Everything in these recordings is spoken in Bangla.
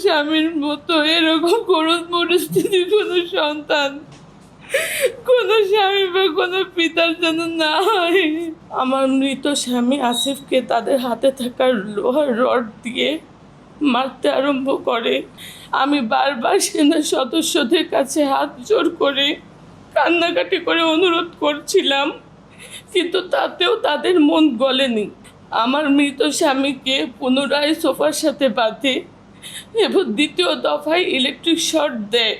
স্বামীর মতো এরকম করুণ পরিস্থিতির কোনো সন্তান, কোনো স্বামী বা কোনো পিতার যেন না হয়। আমার মৃত স্বামী আসিফকে তাদের হাতে থাকা লোহার রড দিয়ে মারতে আরম্ভ করে। আমি বারবার সেনা সদস্যদের কাছে হাত জোর করে কান্নাকাটি করে অনুরোধ করছিলাম, কিন্তু তাতেও তাদের মন গলেনি। আমার মৃত স্বামীকে পুনরায় সোফার সাথে বাঁধে এবং দ্বিতীয় দফায় ইলেকট্রিক শর্ট দেয়।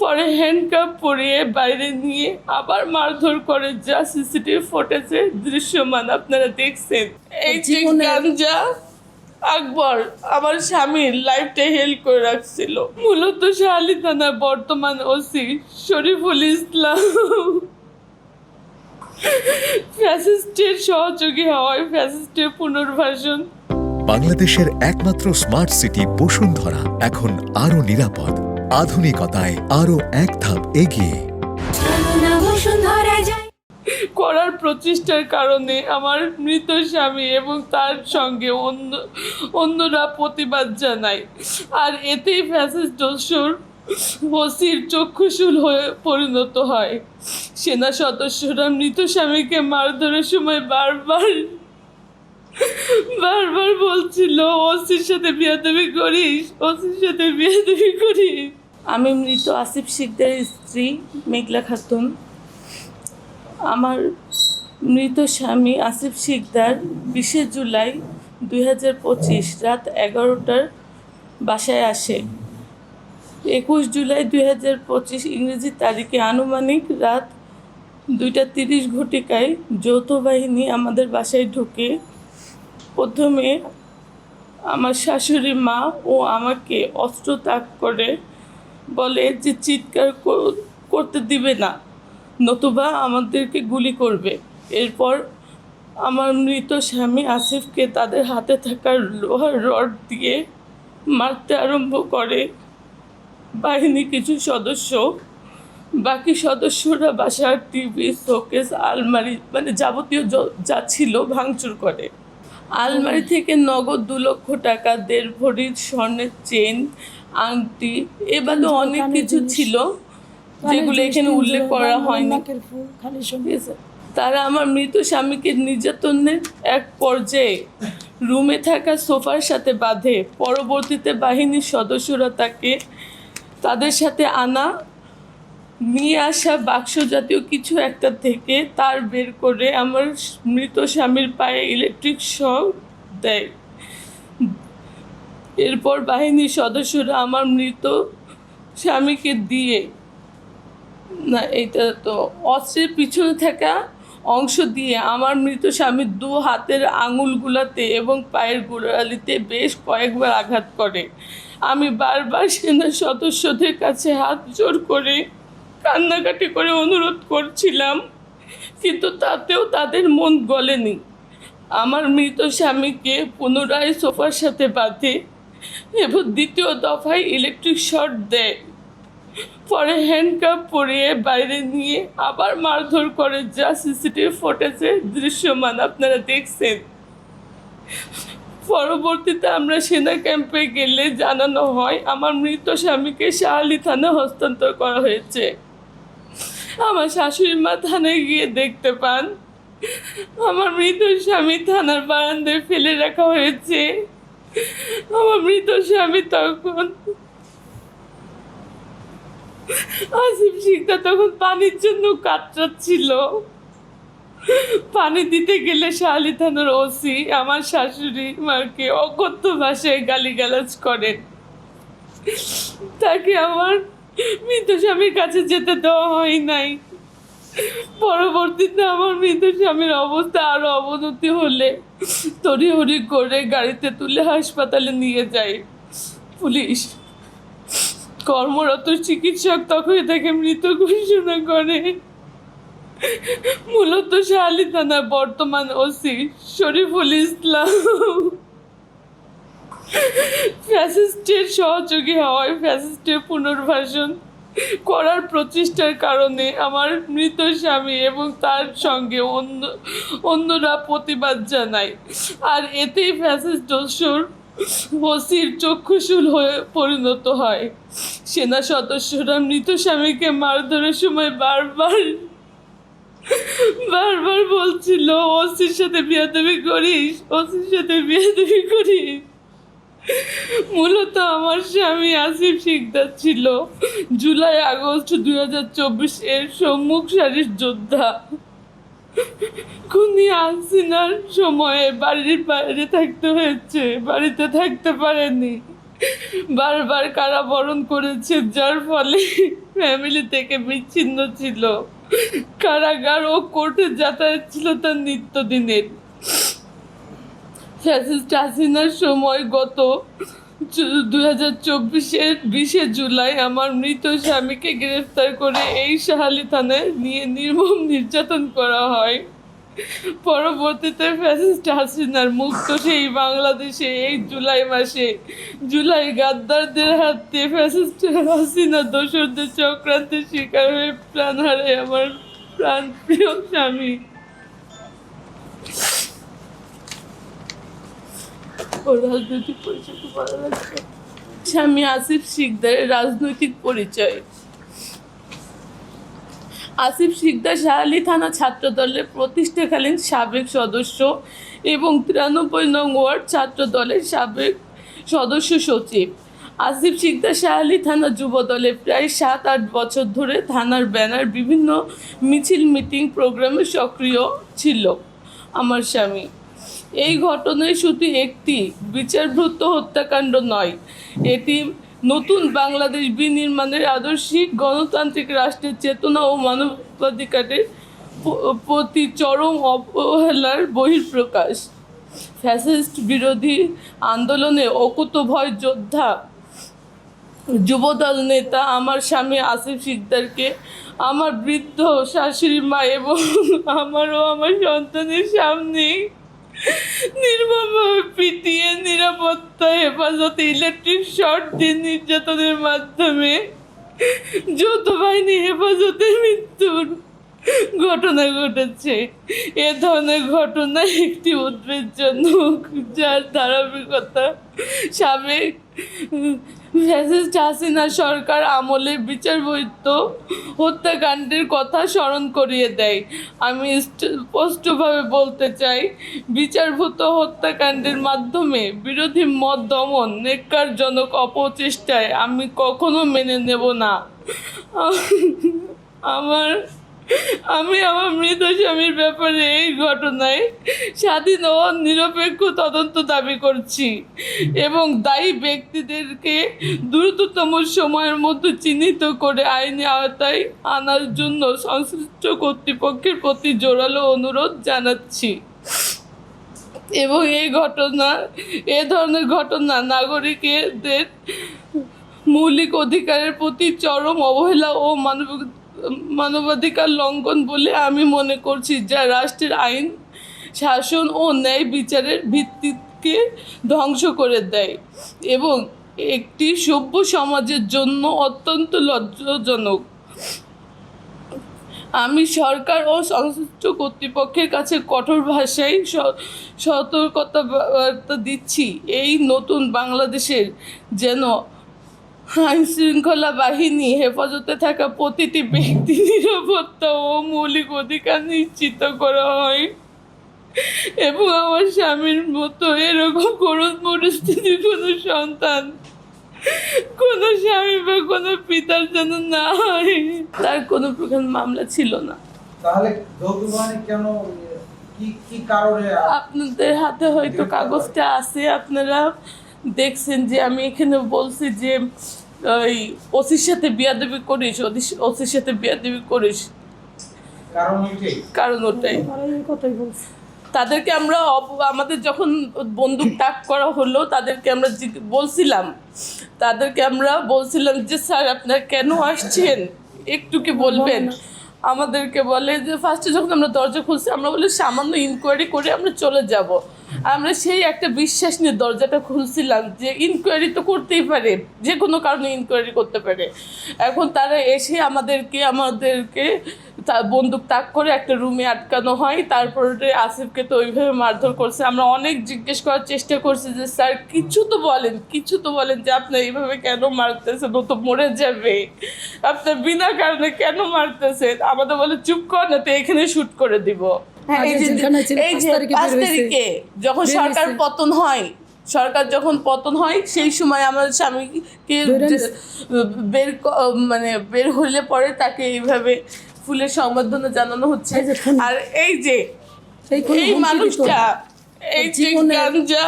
পরে হ্যান্ডকাপ পরিয়ে বাইরে নিয়ে আবার মারধর করে, যা সিসিটিভি ফুটেজে দৃশ্যমান, আপনারা দেখছেন। এই যে গাঞ্জা আকবর আমার স্বামীর লাইফটা হেল্প করে রাখছিল। মূলত শাহালি থানার বর্তমান ওসি শরীফুল ইসলাম ফ্যাসিস্টের সহযোগী হওয়ায় ফ্যাসিস্টের পুনর্বাসন। বাংলাদেশের একমাত্র স্মার্ট সিটি বসুন্ধরা এখন আরো নিরাপদ, আধুনিকতায় আরো এক ধাপ এগিয়ে। করার প্রচেষ্টার কারণে আমার মৃত স্বামী এবং তার সঙ্গে অন্যরা প্রতিবাদ জানায়। আর এতেই ফ্যাসিস্ট দস্যুর ওসির চক্ষুশূল হয়ে পরিণত হয়। সেনা সদস্যরা মৃত স্বামীকে মারধরের সময় বারবার বলছিল, ওসির সাথে বিয়াদবি করিস, ওসির সাথে বিয়াদবি করিস। আমি মৃত আসিফ শিকদারের স্ত্রী মেঘলা খাতুন। আমার মৃত স্বামী আসিফ শিকদার 20 জুলাই 2025 রাত 11টার বাসায় আসে। 21 জুলাই 2025 ইংরেজি তারিখে আনুমানিক রাত 2:30 ঘটিকায় যৌথ বাহিনী আমাদের বাসায় ঢুকে প্রথমে আমার শাশুড়ি মা ও আমাকে অস্ত্র তাক করে বলে যে চিৎকার করতে দিবে না, নতুবা আমাদেরকে গুলি করবে। এরপর আমার মৃত স্বামী আসিফকে তাদের হাতে থাকা লোহার রড দিয়ে মারতে আরম্ভ করে বাহিনী কিছু সদস্য। বাকি সদস্যরা বাসার টিভি, শোকেস, আলমারি মানে যাবতীয় যা ছিল ভাঙচুর করে। আলমারি থেকে নগদ 2 লক্ষ টাকা, 1.5 ভরির স্বর্ণের চেন, আংটি, এবারে অনেক কিছু ছিল যেগুলো এখানে উল্লেখ করা হয়নি। তারা আমার মৃত স্বামীকে নির্যাতনের এক পর্যায়ে রুমে থাকা সোফার সাথে বাঁধে। পরবর্তীতে বাহিনীর সদস্যরা তাদের সাথে নিয়ে আসা বাক্স জাতীয় কিছু একটা থেকে তার বের করে আমার মৃত স্বামীর পায়ে ইলেকট্রিক শক দেয়। এরপর বাহিনীর সদস্যরা আমার মৃত স্বামীকে দিয়ে অস্ত্রের পিছনে থাকা অংশ দিয়ে আমার মৃত স্বামীর 2 হাতের আঙুলগুলোতে এবং পায়ের গোড়ালিতে বেশ কয়েকবার আঘাত করে। আমি বারবার সেনা সদস্যদের কাছে হাত জোর করে কান্নাকাটি করে অনুরোধ করছিলাম, কিন্তু তাতেও তাদের মন গলেনি। আমার মৃত স্বামীকে পুনরায় সোফার সাথে বাঁধে এবং দ্বিতীয় দফায় ইলেকট্রিক শর্ট দেয়। পরে হ্যান্ডকাপ পরিয়ে বাইরে নিয়ে আবার মারধর করে, যা সিসিটিভি ফুটেজে দৃশ্যমান, আপনারা দেখছেন। পরবর্তীতে আমরা সেনা ক্যাম্পে গেলে জানানো হয় আমার মৃত স্বামীকে শাহালি থানা হস্তান্তর করা হয়েছে। আমার শাশুড়ি মা থানায় গিয়ে দেখতে পান আমার মৃত স্বামী থানার বারান্দায় ফেলে রাখা হয়েছে। আমার মৃত স্বামী তখন আসিফ শিকদার তখন পানির জন্য কাতরাচ্ছিল। পানি দিতে গেলে শাহালি থানার ওসি আমার শাশুড়ি মাকে অকথ্য ভাষায় গালিগালাজ করেন। তাকে আমার মৃত স্বামীর কাছে যেতে দেওয়া হয় নাই। পরবর্তীতে আমার মৃত স্বামীর অবস্থা আরো অবনতি হলে তড়িঘড়ি করে গাড়িতে তুলে হাসপাতালে নিয়ে যায় পুলিশ। কর্মরত চিকিৎসক তখন তাকে মৃত ঘোষণা করে। মূলত শাহালি থানার বর্তমান ওসি শরীফুল ইসলাম ফ্যাসিস্টের সহযোগী হওয়ায় ফ্যাসিস্টের পুনর্বাসন করার প্রচেষ্টার কারণে আমার মৃত স্বামী এবং তার সঙ্গে অন্যরা প্রতিবাদ জানায়। আর এতেই ফ্যাসিস্ট দস্যুর ওসির চক্ষুশূল হয়ে পরিণত হয়। সেনা সদস্যরা মৃত স্বামীকে মারধরের সময় বারবার বারবার বলছিল, ওসির সাথে বিয়াদবি করিস, ওসির সাথে বিয়াদবি করিস। মূলত আমার স্বামী আসিফ শিকদার ছিল জুলাই আগস্ট 2024 এর সম্মুখ সারির যোদ্ধা। খুনি হাসিনার সময়ে বাড়ির বাইরে থাকতে হয়েছে, বাড়িতে থাকতে পারেনি, বারবার কারাবরণ করেছে, যার ফলে ফ্যামিলি থেকে বিচ্ছিন্ন ছিল। কারাগার ও কোর্টে যাতায়াত ছিল তার নিত্যদিনের। ফ্যাসিস্ট হাসিনার সময় গত 2024-এর 20 জুলাই আমার মৃত স্বামীকে গ্রেফতার করে এই শাহালি থানায় নিয়ে নির্মম নির্যাতন করা হয়। পরবর্তীতে ফ্যাসিস্ট হাসিনার মুক্ত সেই বাংলাদেশে এই জুলাই মাসে জুলাই গাদ্দারদের হাতে ফ্যাসিস্ট হাসিনা দোসরদের চক্রান্তের শিকার হয়ে প্রাণ হারায় আমার প্রাণপ্রিয় স্বামী। ও রাজনৈতিক পরিচয় তো ভালো লাগছে। স্বামী আসিফ শিকদারের রাজনৈতিক পরিচয়। আসিফ শিকদার শাহালি থানা ছাত্র দলের প্রতিষ্ঠাকালীন সাবেক সদস্য এবং 93 নং ওয়ার্ড ছাত্র দলের সাবেক সদস্য সচিব। আসিফ শিকদার শাহালি থানা যুব দলে প্রায় 7-8 বছর ধরে থানার ব্যানার বিভিন্ন মিছিল, মিটিং, প্রোগ্রামে সক্রিয় ছিল আমার স্বামী। এই ঘটনায় শুধু একটি বিচারভুক্ত হত্যাকাণ্ড নয়, এটি নতুন বাংলাদেশ বিনির্মাণের আদর্শিক গণতান্ত্রিক রাষ্ট্রের চেতনা ও মানবাধিকারের প্রতি চরম অবহেলার বহিঃপ্রকাশ। ফ্যাসিস্ট বিরোধী আন্দোলনে অকুতোভয় যোদ্ধা যুবদল নেতা আমার স্বামী আসিফ শিকদারকে আমার বৃদ্ধ শাশুড়ি মা এবং আমার সন্তানের সামনে নির্মমভাবে পিটিয়ে নিরাপত্তা হেফাজতে ইলেকট্রিক শর্ট দিয়ে নির্যাতনের মাধ্যমে যৌথ বাহিনী হেফাজতে মৃত্যুর ঘটনা ঘটেছে। এ ধরনের ঘটনা একটি উদ্বেগজনক, যার ধারাবাহিকতা সাবেক ফ্যাসিস্ট হাসিনা সরকার আমলে বিচারবহির্ভূত হত্যাকাণ্ডের কথা স্মরণ করিয়ে দেয়। আমি স্পষ্টভাবে বলতে চাই, বিচারভূত হত্যাকাণ্ডের মাধ্যমে বিরোধী মত দমন ন্যাক্কারজনক অপচেষ্টায় আমি কখনো মেনে নেব না। আমি আমার মৃত স্বামীর ব্যাপারে এই ঘটনায় স্বাধীন ও নিরপেক্ষ তদন্ত দাবি করছি এবং দায়ী ব্যক্তিদেরকে দ্রুততম সময়ের মধ্যে চিহ্নিত করে আইনি আওতায় আনার জন্য সংশ্লিষ্ট কর্তৃপক্ষের প্রতি জোরালো অনুরোধ জানাচ্ছি। এবং এ ধরনের ঘটনা নাগরিকদের মৌলিক অধিকারের প্রতি চরম অবহেলা ও মানবাধিকার লঙ্ঘন বলে আমি মনে করছি, যা রাষ্ট্রের আইন শাসন ও ন্যায় বিচারের ভিত্তিকে ধ্বংস করে দেয় এবং একটি সভ্য সমাজের জন্য অত্যন্ত লজ্জাজনক। আমি সরকার ও সংশ্লিষ্ট কর্তৃপক্ষের কাছে কঠোর ভাষায় সতর্কতা বার্তা দিচ্ছি, এই নতুন বাংলাদেশের যেন আইনশৃঙ্খলা বাহিনী হেফাজতে থাকা প্রতিটি ব্যক্তির নিরাপত্তা ও মৌলিক অধিকার নিশ্চিত করা হয় এবং আমার স্বামীর মতো এরকম করুণ পরিস্থিতির কোনো সন্তান, কোনো স্বামী বা কোনো পিতার যেন না হয়। তার কোনো প্রকার মামলা ছিল না। তাহলে যৌথবাহিনী কেন, কি কারণে? আপনাদের হাতে হয়তো কাগজটা আছে, আপনারা দেখছেন যে আমি এখানে বলছি যে ওই ওসির সাথে বিয়াদবি করিস, ওসির সাথে বিয়াদবি করিস, কারণ ওটাই কথাই বলছি। তাদেরকে আমরা আমাদের যখন বন্দুক তাক করা হলো, তাদেরকে আমরা বলছিলাম যে স্যার আপনারা কেন আসছেন, একটু কি বলবেন? আমাদেরকে বলে যে ফার্স্টে যখন আমরা দরজা খুলছি, আমরা বলি সামান্য ইনকোয়ারি করে আমরা চলে যাব। আমরা সেই একটা বিশ্বাস নিয়ে দরজাটা খুলছিলাম যে ইনকোয়ারি তো করতেই পারে, যে কোনো কারণে ইনকোয়ারি করতে পারে। এখন তারা এসে আমাদেরকে বন্দুক তাক করে একটা রুমে আটকানো হয়। তারপরে আসিফকে তো ওইভাবে মারধর করছে। আমরা অনেক জিজ্ঞেস করার চেষ্টা করছি যে স্যার কিছু তো বলেন যে আপনার এইভাবে কেন মারতেছেন, ও তো মরে যাবে, আপনার বিনা কারণে কেন মারতেছেন। আমাদের বলে চুপ কর না, তো এখানে শুট করে দিব। হ্যাঁ, এই যে 5 তারিখে যখন সরকার যখন পতন হয় সেই সময় আমার স্বামীকে বের হলে পরে তাকে এইভাবে ফুলের সংবর্ধনা জানানো হচ্ছে। আর এই মানুষটা, এই যে গাঞ্জা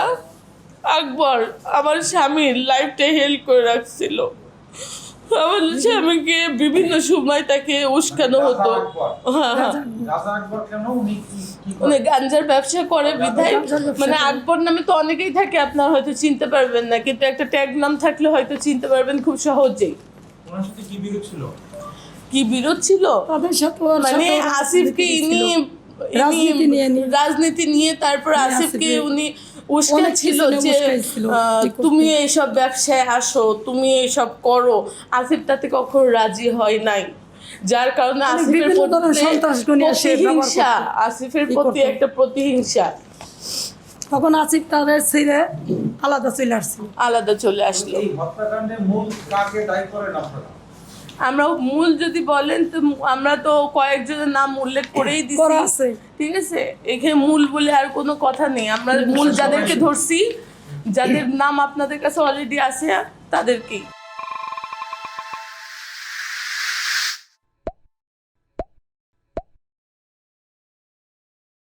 আকবর আমার স্বামীর লাইফটা হেল্প করে রাখছিল। আমার স্বামীকে বিভিন্ন সময় তাকে উস্কানো হতো। হ্যাঁ, রাজা আকবর কেন উনি কি উনি গাঞ্জার ব্যবসা করে বিধায়, মানে আকবর নামে তো অনেকেই থাকে, আপনার হয়তো চিনতে পারবেন না, কিন্তু একটা ট্যাগ নাম থাকলে হয়তো চিনতে পারবেন খুব সহজেই। ওনার সাথে কি বিরোধ ছিল? তাদের সাথে মানে আসিফকে রাজনীতি নিয়ে তারপর আসিফকে উনি উস্কাচ্ছিল যে তুমি এইসব ব্যবসায় আসো, তুমি এইসব করো। আসিফ তাতে কখনো রাজি হয় নাই, যার কারণে আসিফের প্রতি একটা প্রতিহিংসা। তখন আসিফ তাদের ছেড়ে আলাদা চলে আসলো। এই হত্যাকাণ্ডের মূল কাকে দায়ী করেন আপনারা? আমরা মূল যদি বলেন তো আমরা তো কয়েকজনের নাম উল্লেখ করেই দিচ্ছি, ঠিক আছে। এখানে মূল বলে আর কোনো কথা নেই। আমরা মূল যাদেরকে ধরছি, যাদের নাম আপনাদের কাছে অলরেডি আছে, তাদেরকেই।